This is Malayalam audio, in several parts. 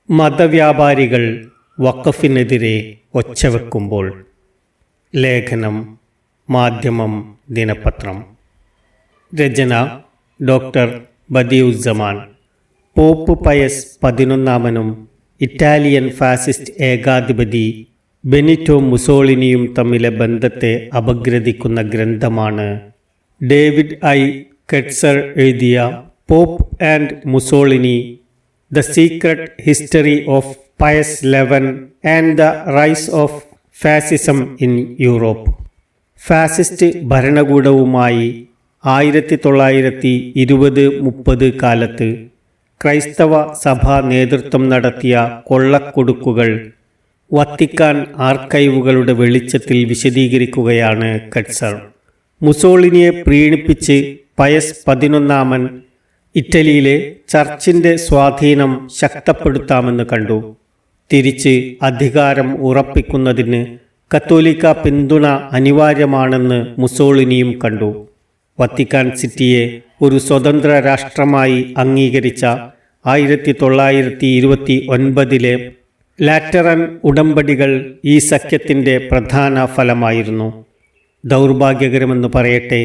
മതവ്യാപാരികൾ വഖഫിനെതിരെ ഒച്ചവെക്കുമ്പോൾ. ലേഖനം മാധ്യമം ദിനപത്രം. രചന ഡോക്ടർ ബദിയുസ്സമാൻ. പോപ്പ് പയസ് 11-നും ഇറ്റാലിയൻ ഫാസിസ്റ്റ് ഏകാധിപതി ബെനിറ്റോ മുസോളിനിയും തമ്മിലെ ബന്ധത്തെ അപഗ്രഥിക്കുന്ന ഗ്രന്ഥമാണ് ഡേവിഡ് ഐ കെറ്റ്സർ എഴുതിയ Pope and Mussolini, the secret history of Pius 11 and the rise of fascism in Europe. Fascist ഭരണകൂടവുമായി 1920-30 കാലത്ത് ക്രൈസ്തവ സഭാ നേതൃത്വം നടത്തിയ കൊള്ളക്കൊടുക്കുകൾ വത്തിക്കാൻ ആർക്കൈവുകളുടെ വെളിച്ചത്തിൽ വിശദീകരിക്കുകയാണ് കെറ്റ്സർ. മുസോളിനിയെ പ്രീണിപ്പിച്ച് പയസ് 11-മൻ ഇറ്റലിയിലെ ചർച്ചിൻ്റെ സ്വാധീനം ശക്തപ്പെടുത്താമെന്ന് കണ്ടു. തിരിച്ച് അധികാരം ഉറപ്പിക്കുന്നതിന് കത്തോലിക്ക പിന്തുണ അനിവാര്യമാണെന്ന് മുസോളിനിയും കണ്ടു. വത്തിക്കാൻ സിറ്റിയെ ഒരു സ്വതന്ത്ര രാഷ്ട്രമായി അംഗീകരിച്ച 1929 ലാറ്ററൻ ഉടമ്പടികൾ ഈ സഖ്യത്തിൻ്റെ പ്രധാന ഫലമായിരുന്നു. ദൗർഭാഗ്യകരമെന്ന് പറയട്ടെ,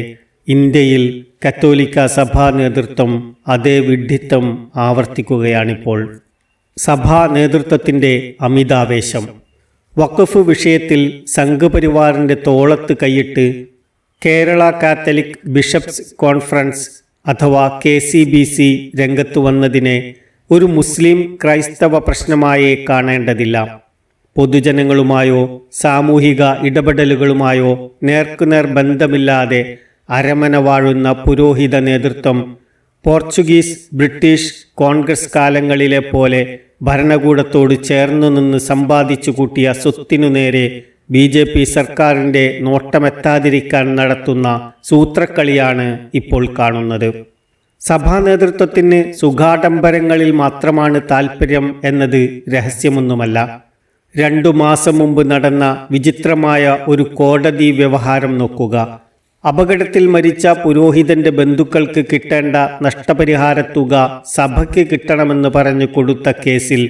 ഇന്ത്യയിൽ കത്തോലിക്ക സഭാ നേതൃത്വം അതേ വിഡ്ഢിത്തം ആവർത്തിക്കുകയാണിപ്പോൾ. സഭാ നേതൃത്വത്തിൻ്റെ അമിതാവേശം. വഖഫ് വിഷയത്തിൽ സംഘപരിവാറിൻ്റെ തോളത്ത് കൈയിട്ട് കേരള കാത്തലിക് ബിഷപ്സ് കോൺഫറൻസ് അഥവാ KCBC രംഗത്ത് വന്നതിനെ ഒരു മുസ്ലിം ക്രൈസ്തവ പ്രശ്നമായേ കാണേണ്ടതില്ല. പൊതുജനങ്ങളുമായോ സാമൂഹിക ഇടപെടലുകളുമായോ നേർക്കുനേർ ബന്ധമില്ലാതെ അരമന വാഴുന്ന പുരോഹിത നേതൃത്വം പോർച്ചുഗീസ്, ബ്രിട്ടീഷ്, കോൺഗ്രസ് കാലങ്ങളിലെ പോലെ ഭരണകൂടത്തോട് ചേർന്നു നിന്ന് സമ്പാദിച്ചു കൂട്ടിയ സ്വത്തിനു നേരെ BJP സർക്കാരിൻ്റെ നോട്ടമെത്താതിരിക്കാൻ നടത്തുന്ന സൂത്രക്കളിയാണ് ഇപ്പോൾ കാണുന്നത്. സഭാ നേതൃത്വത്തിന് സുഖാഡംബരങ്ങളിൽ മാത്രമാണ് താൽപ്പര്യം എന്നത് രഹസ്യമൊന്നുമല്ല. 2 മാസം മുമ്പ് നടന്ന വിചിത്രമായ ഒരു കോടതി വ്യവഹാരം നോക്കുക. അപകടത്തിൽ മരിച്ച പുരോഹിതന്റെ ബന്ധുക്കൾക്ക് കിട്ടേണ്ട നഷ്ടപരിഹാരത്തുക സഭയ്ക്ക് കിട്ടണമെന്ന് പറഞ്ഞു കൊടുത്ത കേസിൽ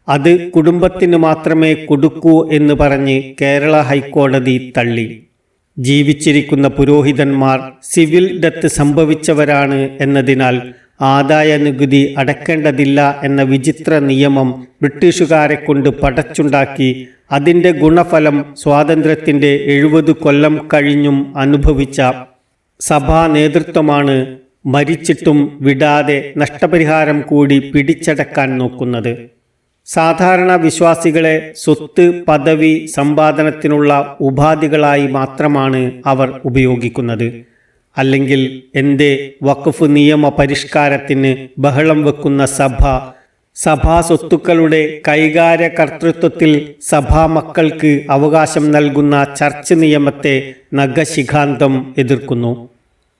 അത് കുടുംബത്തിന് മാത്രമേ കൊടുക്കൂ എന്ന് പറഞ്ഞ് കേരള ഹൈക്കോടതി തള്ളി. ജീവിച്ചിരിക്കുന്ന പുരോഹിതന്മാർ സിവിൽ ഡെത്ത് സംഭവിച്ചവരാണ് എന്നതിനാൽ ആദായ നികുതി അടയ്ക്കേണ്ടതില്ല എന്ന വിചിത്ര നിയമം ബ്രിട്ടീഷുകാരെ കൊണ്ട് പടച്ചുണ്ടാക്കി അതിൻ്റെ ഗുണഫലം സ്വാതന്ത്ര്യത്തിൻ്റെ 70 കൊല്ലം കഴിഞ്ഞും അനുഭവിച്ച സഭാ നേതൃത്വമാണ് മരിച്ചിട്ടും വിടാതെ നഷ്ടപരിഹാരം കൂടി പിടിച്ചടക്കാൻ നോക്കുന്നത്. സാധാരണ വിശ്വാസികളെ സ്വത്ത്, പദവി സമ്പാദനത്തിനുള്ള ഉപാധികളായി മാത്രമാണ് അവർ ഉപയോഗിക്കുന്നത്. അല്ലെങ്കിൽ എന്തേ വഖഫ് നിയമ പരിഷ്കാരത്തിന് ബഹളം വെക്കുന്ന സഭാ സ്വത്തുക്കളുടെ കൈകാര്യ കർത്തൃത്വത്തിൽ സഭാമക്കൾക്ക് അവകാശം നൽകുന്ന ചർച്ച് നിയമത്തെ നഖശിഖാന്തം എതിർക്കുന്നു.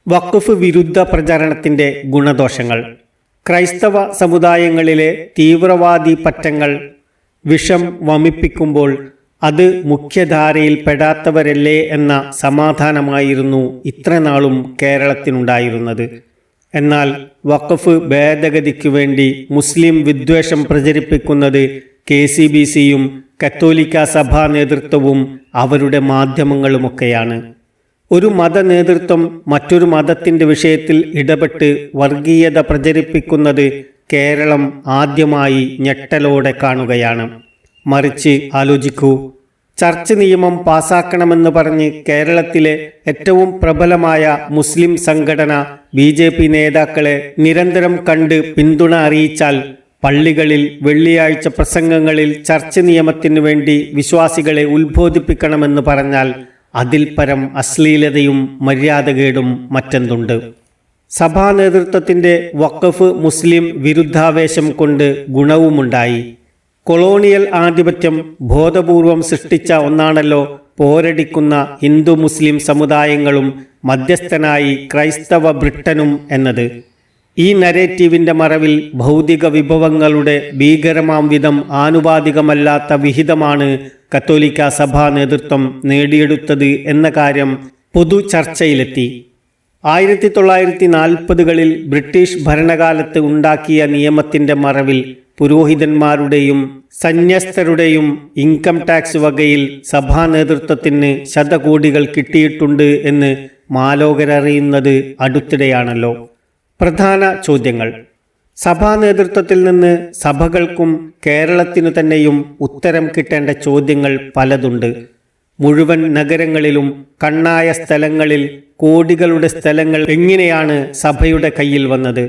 വഖഫ് വിരുദ്ധ പ്രചാരണത്തിൻ്റെ ഗുണദോഷങ്ങൾ. ക്രൈസ്തവ സമുദായങ്ങളിലെ തീവ്രവാദി പറ്റങ്ങൾ വിഷം വമിപ്പിക്കുമ്പോൾ അത് മുഖ്യധാരയിൽ പെടാത്തവരല്ലേ എന്ന സമാധാനമായിരുന്നു ഇത്രനാളും കേരളത്തിനുണ്ടായിരുന്നത്. എന്നാൽ വഖഫ് ഭേദഗതിക്ക് വേണ്ടി മുസ്ലിം വിദ്വേഷം പ്രചരിപ്പിക്കുന്നത് KCBCയും കത്തോലിക്ക സഭാ നേതൃത്വവും അവരുടെ മാധ്യമങ്ങളുമൊക്കെയാണ്. ഒരു മത നേതൃത്വം മറ്റൊരു മതത്തിൻ്റെ വിഷയത്തിൽ ഇടപെട്ട് വർഗീയത പ്രചരിപ്പിക്കുന്നത് കേരളം ആദ്യമായി ഞെട്ടലോടെ കാണുകയാണ്. മറിച്ച് ആലോചിക്കൂ, ചർച്ച് നിയമം പാസാക്കണമെന്ന് പറഞ്ഞ് കേരളത്തിലെ ഏറ്റവും പ്രബലമായ മുസ്ലിം സംഘടന BJP നേതാക്കളെ നിരന്തരം കണ്ട് പിന്തുണ അറിയിച്ചാൽ പള്ളികളിൽ വെള്ളിയാഴ്ച പ്രസംഗങ്ങളിൽ ചർച്ച് നിയമത്തിനു വേണ്ടി വിശ്വാസികളെ ഉത്ബോധിപ്പിക്കണമെന്ന് പറഞ്ഞാൽ അതിൽ പരം അശ്ലീലതയും മര്യാദകേടും മറ്റെന്തുണ്ട്? സഭാ നേതൃത്വത്തിൻ്റെ വഖഫ് മുസ്ലിം വിരുദ്ധാവേശം കൊണ്ട് ഗുണവുമുണ്ടായി. കൊളോണിയൽ ആധിപത്യം ബോധപൂർവം സൃഷ്ടിച്ച ഒന്നാണല്ലോ പോരടിക്കുന്ന ഹിന്ദു മുസ്ലിം സമുദായങ്ങളും മധ്യസ്ഥനായി ക്രൈസ്തവ ബ്രിട്ടനും എന്നത്. ഈ നരേറ്റീവിൻ്റെ മറവിൽ ഭൗതിക വിഭവങ്ങളുടെ ഭീകരമാം വിധം ആനുപാതികമല്ലാത്ത വിഹിതമാണ് കത്തോലിക്ക സഭാ നേതൃത്വം നേടിയെടുത്തത് എന്ന കാര്യം പൊതു ചർച്ചയിലെത്തി. 1940കളിൽ ബ്രിട്ടീഷ് ഭരണകാലത്ത് ഉണ്ടാക്കിയ നിയമത്തിൻ്റെ മറവിൽ പുരോഹിതന്മാരുടെയും സന്യസ്തരുടെയും ഇൻകം ടാക്സ് വകയിൽ സഭാ നേതൃത്വത്തിന് ശതകോടികൾ കിട്ടിയിട്ടുണ്ട് എന്ന് മാലോകരറിയുന്നത് അടുത്തിടെയാണല്ലോ. പ്രധാന ചോദ്യങ്ങൾ. സഭാ നേതൃത്വത്തിൽ നിന്ന് സഭകൾക്കും കേരളത്തിനു തന്നെയും ഉത്തരം കിട്ടേണ്ട ചോദ്യങ്ങൾ പലതുണ്ട്. മുഴുവൻ നഗരങ്ങളിലും കണ്ണായ സ്ഥലങ്ങളിൽ കോടികളുടെ സ്ഥലങ്ങൾ എങ്ങനെയാണ് സഭയുടെ കയ്യിൽ വന്നത്?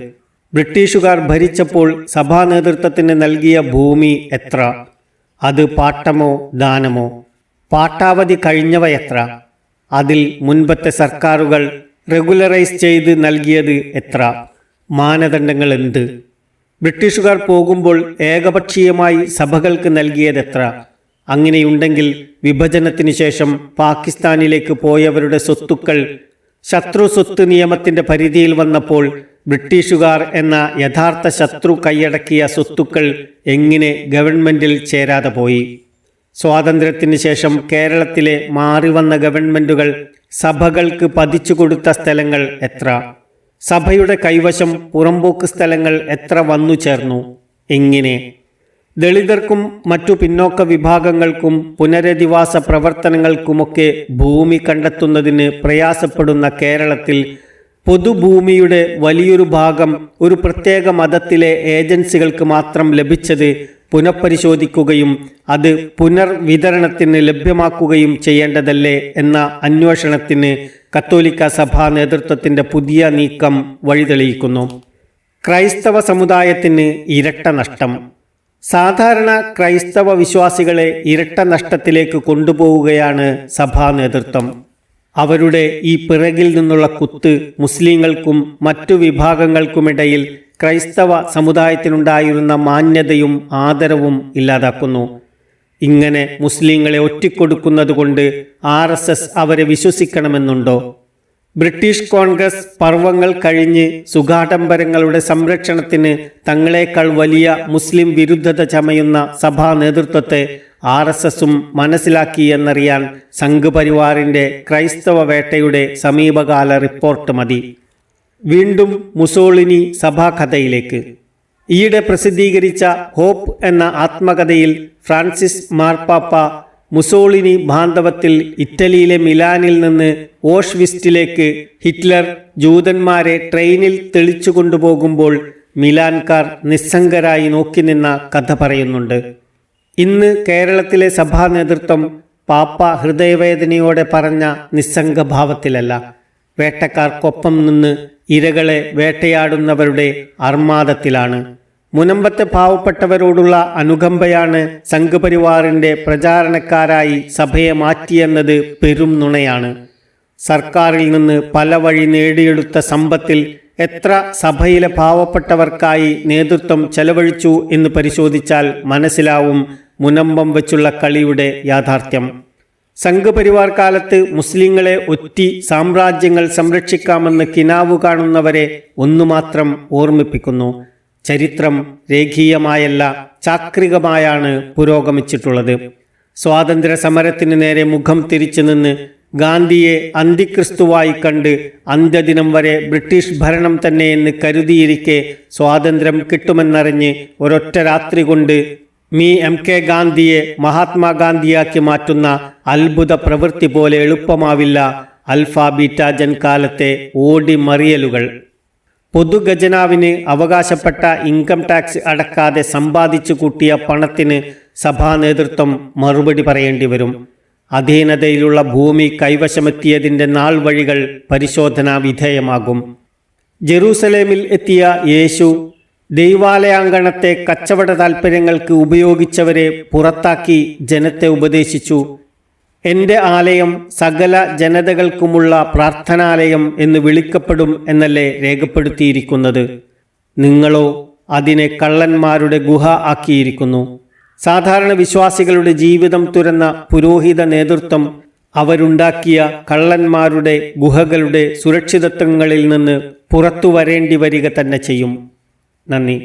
ബ്രിട്ടീഷുകാർ ഭരിച്ചപ്പോൾ സഭാ നേതൃത്വത്തിന് നൽകിയ ഭൂമി എത്ര? അത് പാട്ടമോ ദാനമോ? പാട്ടാവധി കഴിഞ്ഞവ എത്ര? അതിൽ മുൻപത്തെ സർക്കാരുകൾ റെഗുലറൈസ് ചെയ്ത് നൽകിയത് എത്ര? മാനദണ്ഡങ്ങൾ എന്ത്? ബ്രിട്ടീഷുകാർ പോകുമ്പോൾ ഏകപക്ഷീയമായി സഭകൾക്ക് നൽകിയതെത്ര? അങ്ങനെയുണ്ടെങ്കിൽ വിഭജനത്തിന് ശേഷം പാകിസ്ഥാനിലേക്ക് പോയവരുടെ സ്വത്തുക്കൾ ശത്രു സ്വത്ത് നിയമത്തിന്റെ പരിധിയിൽ വന്നപ്പോൾ ബ്രിട്ടീഷുകാർ എന്ന യഥാർത്ഥ ശത്രു കൈയടക്കിയ സ്വത്തുക്കൾ എങ്ങനെ ഗവൺമെന്റിൽ ചേരാതെ പോയി? സ്വാതന്ത്ര്യത്തിന് ശേഷം കേരളത്തിലെ മാറിവന്ന ഗവൺമെന്റുകൾ സഭകൾക്ക് പതിച്ചു കൊടുത്ത സ്ഥലങ്ങൾ എത്ര? സഭയുടെ കൈവശം പുറമ്പോക്ക് സ്ഥലങ്ങൾ എത്ര വന്നു ചേർന്നു? എങ്ങനെ? ദളിതർക്കും മറ്റു പിന്നോക്ക വിഭാഗങ്ങൾക്കും പുനരധിവാസ പ്രവർത്തനങ്ങൾക്കുമൊക്കെ ഭൂമി കണ്ടെത്തുന്നതിന് പ്രയാസപ്പെടുന്ന കേരളത്തിൽ പൊതുഭൂമിയുടെ വലിയൊരു ഭാഗം ഒരു പ്രത്യേക മതത്തിലെ ഏജൻസികൾക്ക് മാത്രം ലഭിച്ചത് പുനഃപരിശോധിക്കുകയും അത് പുനർവിതരണത്തിന് ലഭ്യമാക്കുകയും ചെയ്യേണ്ടതല്ലേ എന്ന അന്വേഷണത്തിന് കത്തോലിക്ക സഭാ നേതൃത്വത്തിന്റെ പുതിയ നീക്കം വഴിതെളിയിക്കുന്നു. ക്രൈസ്തവ സമുദായത്തിന് ഇരട്ട നഷ്ടം. സാധാരണ ക്രൈസ്തവ വിശ്വാസികളെ ഇരട്ട നഷ്ടത്തിലേക്ക് കൊണ്ടുപോവുകയാണ് സഭാ നേതൃത്വം. അവരുടെ ഈ പിറകിൽ നിന്നുള്ള കുത്ത് മുസ്ലിങ്ങൾക്കും മറ്റു വിഭാഗങ്ങൾക്കുമിടയിൽ ക്രൈസ്തവ സമുദായത്തിനുണ്ടായിരുന്ന മാന്യതയും ആദരവും ഇല്ലാതാക്കുന്നു. ഇങ്ങനെ മുസ്ലിങ്ങളെ ഒറ്റിക്കൊടുക്കുന്നതുകൊണ്ട് RSS അവരെ വിശ്വസിക്കണമെന്നുണ്ടോ? ബ്രിട്ടീഷ് കോൺഗ്രസ് പർവ്വങ്ങൾ കഴിഞ്ഞ് സുഖാഡംബരങ്ങളുടെ സംരക്ഷണത്തിന് തങ്ങളെക്കാൾ വലിയ മുസ്ലിം വിരുദ്ധത ചമയുന്ന സഭാ നേതൃത്വത്തെ RSSും മനസ്സിലാക്കി എന്നറിയാൻ സംഘപരിവാറിന്റെ ക്രൈസ്തവ വേട്ടയുടെ സമീപകാല റിപ്പോർട്ട് മതി. വീണ്ടും മുസോളിനി സഭാകഥയിലേക്ക്. ഈയിടെ പ്രസിദ്ധീകരിച്ച ഹോപ്പ് എന്ന ആത്മകഥയിൽ ഫ്രാൻസിസ് മാർപ്പാപ്പ മുസോളിനി ബാന്ധവത്തിൽ ഇറ്റലിയിലെ മിലാനിൽ നിന്ന് ഓഷ്വിസ്റ്റിലേക്ക് ഹിറ്റ്ലർ ജൂതന്മാരെ ട്രെയിനിൽ തെളിച്ചു കൊണ്ടുപോകുമ്പോൾ മിലാൻകാർ നിസ്സംഗരായി നോക്കി നിന്ന കഥ പറയുന്നുണ്ട്. ഇന്ന് കേരളത്തിലെ സഭാ നേതൃത്വം പാപ്പ ഹൃദയവേദനയോടെ പറഞ്ഞ നിസ്സംഗഭാവത്തിലല്ല, വേട്ടക്കാർക്കൊപ്പം നിന്ന് ഇരകളെ വേട്ടയാടുന്നവരുടെ അർമാദത്തിലാണ്. മുനമ്പത്തെ പാവപ്പെട്ടവരോടുള്ള അനുകമ്പയാണ് സംഘപരിവാറിന്റെ പ്രചാരണക്കാരായി സഭയെ മാറ്റിയെന്നത് പെരും നുണയാണ്. സർക്കാരിൽ നിന്ന് പല വഴി നേടിയെടുത്ത സമ്പത്തിൽ എത്ര സഭയിലെ പാവപ്പെട്ടവർക്കായി നേതൃത്വം ചെലവഴിച്ചു എന്ന് പരിശോധിച്ചാൽ മനസ്സിലാവും മുനമ്പം വെച്ചുള്ള കളിയുടെ യാഥാർത്ഥ്യം. സംഘപരിവാർ കാലത്ത് മുസ്ലിങ്ങളെ ഒറ്റി സാമ്രാജ്യങ്ങൾ സംരക്ഷിക്കാമെന്ന് കിനാവു കാണുന്നവരെ ഒന്നുമാത്രം ഓർമ്മിപ്പിക്കുന്നു. ചരിത്രം രേഖീയമായല്ല, ചാക്രികമായാണ് പുരോഗമിച്ചിട്ടുള്ളത്. സ്വാതന്ത്ര്യ സമരത്തിന് നേരെ മുഖം തിരിച്ചു നിന്ന് ഗാന്ധിയെ അന്തിക്രിസ്തുവായി കണ്ട് അന്ത്യദിനം വരെ ബ്രിട്ടീഷ് ഭരണം തന്നെയെന്ന് കരുതിയിരിക്കെ സ്വാതന്ത്ര്യം കിട്ടുമെന്നറിഞ്ഞ് ഒരൊറ്റ രാത്രി കൊണ്ട് MK ഗാന്ധിയെ മഹാത്മാഗാന്ധിയാക്കി മാറ്റുന്ന അത്ഭുത പ്രവൃത്തി പോലെ എളുപ്പമാവില്ല അൽഫ ബീറ്റ ജൻ കാലത്തെ ഓടിമറിയലുകൾ. പൊതുഖജനാവിന് അവകാശപ്പെട്ട ഇൻകം ടാക്സ് അടക്കാതെ സമ്പാദിച്ചു കൂട്ടിയ പണത്തിന് സഭാ നേതൃത്വം മറുപടി പറയേണ്ടി വരും. അധീനതയിലുള്ള ഭൂമി കൈവശമെത്തിയതിൻ്റെ നാൾ വഴികൾ പരിശോധനാ വിധേയമാകും. ജെറൂസലേമിൽ എത്തിയ യേശു ദൈവാലയാങ്കണത്തെ കച്ചവട താൽപ്പര്യങ്ങൾക്ക് ഉപയോഗിച്ചവരെ പുറത്താക്കി ജനത്തെ ഉപദേശിച്ചു. എൻ്റെ ആലയം സകല ജനതകൾക്കുമുള്ള പ്രാർത്ഥനാലയം എന്ന് വിളിക്കപ്പെടും എന്നല്ലേ രേഖപ്പെടുത്തിയിരിക്കുന്നത്. നിങ്ങളോ അതിനെ കള്ളന്മാരുടെ ഗുഹ ആക്കിയിരിക്കുന്നു. സാധാരണ വിശ്വാസികളുടെ ജീവിതം തുറന്ന പുരോഹിത നേതൃത്വം അവരുണ്ടാക്കിയ കള്ളന്മാരുടെ ഗുഹകളുടെ സുരക്ഷിതത്വങ്ങളിൽ നിന്ന് പുറത്തു വരേണ്ടി വരിക തന്നെ ചെയ്യും. നന്ദി.